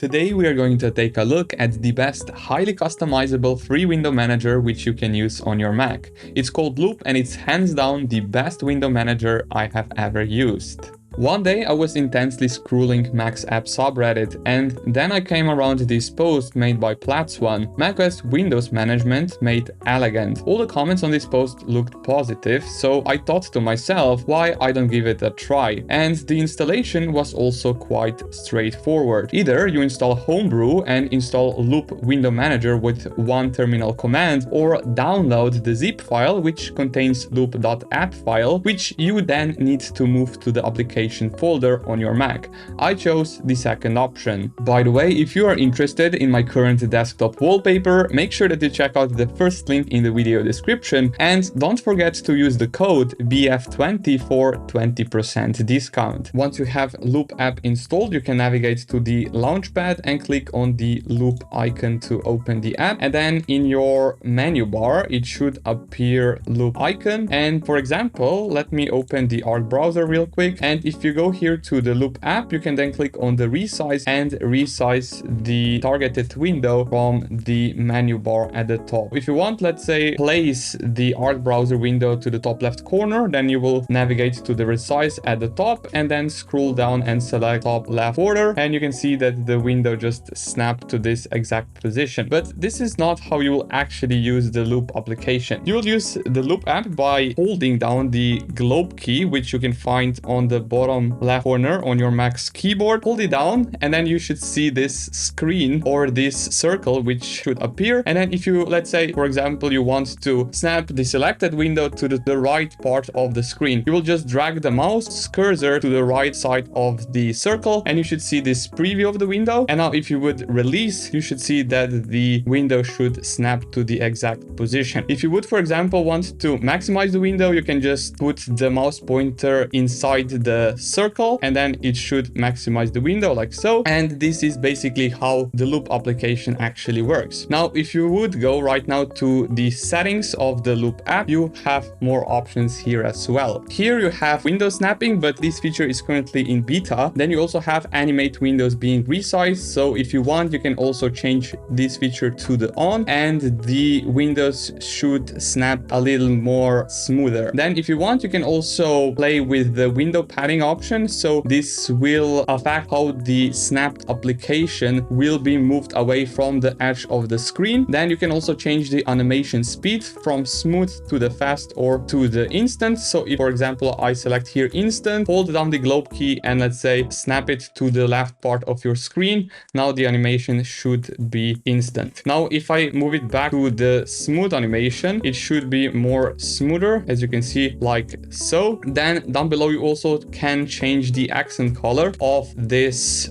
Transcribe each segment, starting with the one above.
Today we are going to take a look at the best highly customizable free window manager which you can use on your Mac. It's called Loop and it's hands down the best window manager I have ever used. One day I was intensely scrolling Mac's app subreddit and then I came around this post made by Platz1, macOS Windows Management Made Elegant. All the comments on this post looked positive, so I thought to myself why I don't give it a try. And the installation was also quite straightforward. Either you install Homebrew and install Loop Window Manager with one terminal command, or download the zip file which contains loop.app file, which you then need to move to the application folder on your Mac. I chose the second option. By the way, if you are interested in my current desktop wallpaper, make sure that you check out the first link in the video description and don't forget to use the code BF20 for 20% discount. Once you have Loop app installed, you can navigate to the launchpad and click on the Loop icon to open the app, and then in your menu bar it should appear Loop icon. And for example, let me open the Arc browser real quick, and if you go here to the Loop app, you can then click on the resize and resize the targeted window from the menu bar at the top. If you want, let's say, place the Arc browser window to the top left corner, then you will navigate to the resize at the top and then scroll down and select top left border, and you can see that the window just snapped to this exact position. But this is not how you will actually use the Loop application. You will use the Loop app by holding down the globe key, which you can find on the bottom left corner on your Mac's keyboard. Hold it down and then you should see this screen or this circle which should appear. And then if you, let's say, for example, you want to snap the selected window to the right part of the screen, you will just drag the mouse cursor to the right side of the circle and you should see this preview of the window. And now if you would release, you should see that the window should snap to the exact position. If you would, for example, want to maximize the window, you can just put the mouse pointer inside the circle and then it should maximize the window like so. And this is basically how the Loop application actually works. Now, if you would go right now to the settings of the Loop app, you have more options here as well. Here you have window snapping, but this feature is currently in beta. Then you also have animate windows being resized. So if you want, you can also change this feature to the on and the windows should snap a little more smoother. Then if you want, you can also play with the window padding option, so this will affect how the snapped application will be moved away from the edge of the screen. Then you can also change the animation speed from smooth to the fast or to the instant. So if, for example, I select here instant, hold down the globe key and let's say snap it to the left part of your screen, now the animation should be instant. Now if I move it back to the smooth animation, it should be more smoother, as you can see, like so. Then down below you also can change the accent color of this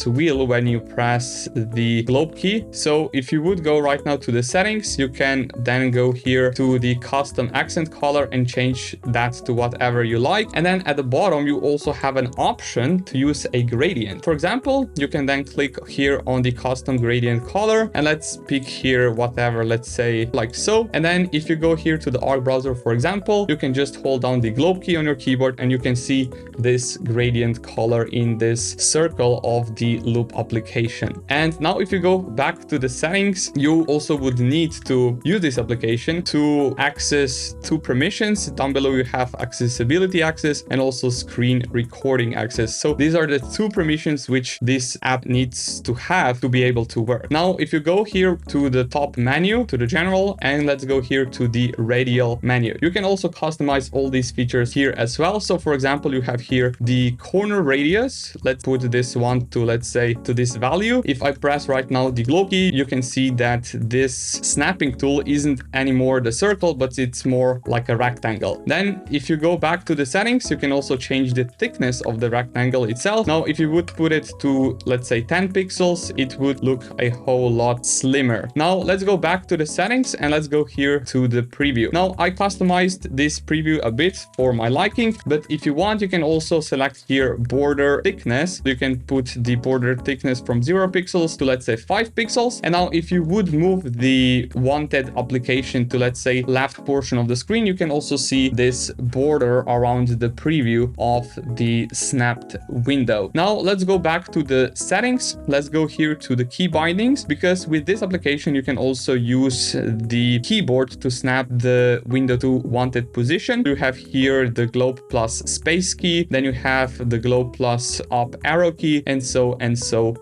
wheel when you press the globe key. So if you would go right now to the settings, you can then go here to the custom accent color and change that to whatever you like. And then at the bottom you also have an option to use a gradient. For example, you can then click here on the custom gradient color and let's pick here whatever, let's say like so. And then if you go here to the Arc browser, for example, you can just hold down the globe key on your keyboard and you can see this gradient color in this circle of the Loop application. And now if you go back to the settings, you also would need to use this application to access two permissions. Down below you have accessibility access and also screen recording access. So these are the two permissions which this app needs to have to be able to work. Now if you go here to the top menu, to the general, and let's go here to the radial menu, you can also customize all these features here as well. So for example, you have here the corner radius. Let's put this one to, let's say, to this value. If I press right now the globe key, you can see that this snapping tool isn't anymore the circle, but it's more like a rectangle. Then if you go back to the settings, you can also change the thickness of the rectangle itself. Now if you would put it to, let's say, 10 pixels, it would look a whole lot slimmer. Now let's go back to the settings and let's go here to the preview. Now I customized this preview a bit for my liking, but if you want, you can also select here border thickness. You can put the border thickness from 0 pixels to, let's say, 5 pixels. And now if you would move the wanted application to, let's say, left portion of the screen, you can also see this border around the preview of the snapped window. Now let's go back to the settings. Let's go here to the key bindings, because with this application, you can also use the keyboard to snap the window to wanted position. You have here the globe plus space key, then you have the globe plus up arrow key, and so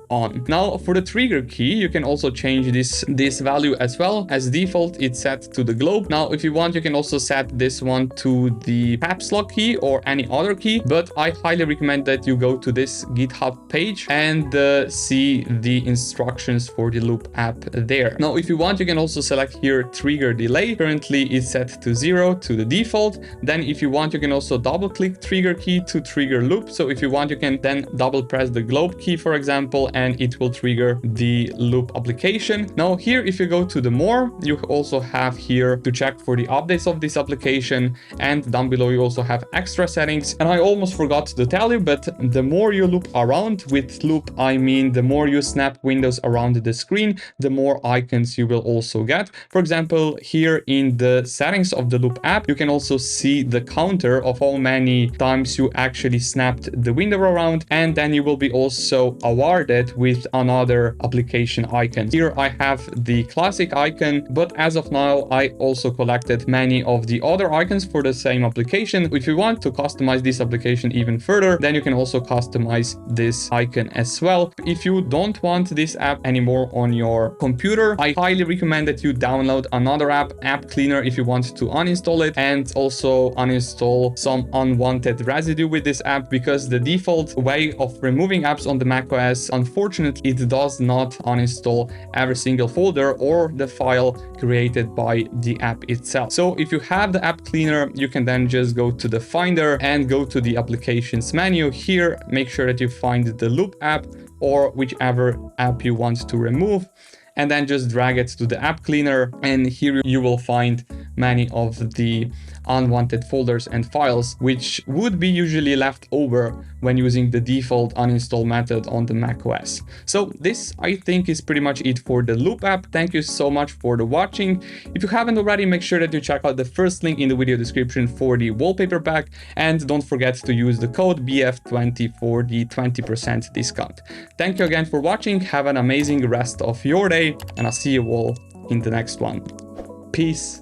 on. Now for the trigger key, you can also change this value as well. As default, it's set to the globe. Now if you want, you can also set this one to the caps lock key or any other key, but I highly recommend that you go to this GitHub page and see the instructions for the loop app there. Now if you want, you can also select here trigger delay. Currently it's set to 0 to the default. Then if you want, you can also double click trigger key to trigger loop. So if you want, you can then double press the globe key, for example, and it will trigger the loop application. Now here, if you go to the more, you also have here to check for the updates of this application, and down below you also have extra settings. And I almost forgot to tell you, but the more you loop around, with loop I mean the more you snap windows around the screen, the more icons you will also get. For example, here in the settings of the loop app, you can also see the counter of how many times you actually snapped the window around, and then you will be also awarded with another application icon. Here I have the classic icon, but as of now I also collected many of the other icons for the same application. If you want to customize this application even further, then you can also customize this icon as well. If you don't want this app anymore on your computer, I highly recommend that you download another app, App Cleaner, if you want to uninstall it, and also uninstall some unwanted residue with this app, because the default way of removing apps on the macOS, unfortunately, it does not uninstall every single folder or the file created by the app itself. So if you have the App Cleaner, you can then just go to the Finder and go to the Applications menu. Here, make sure that you find the Loop app or whichever app you want to remove, and then just drag it to the App Cleaner, and here you will find many of the unwanted folders and files which would be usually left over when using the default uninstall method on the macOS. So this, I think, is pretty much it for the Loop app. Thank you so much for the watching. If you haven't already, make sure that you check out the first link in the video description for the wallpaper pack, and don't forget to use the code BF20 for the 20% discount. Thank you again for watching. Have an amazing rest of your day, and I'll see you all in the next one. Peace.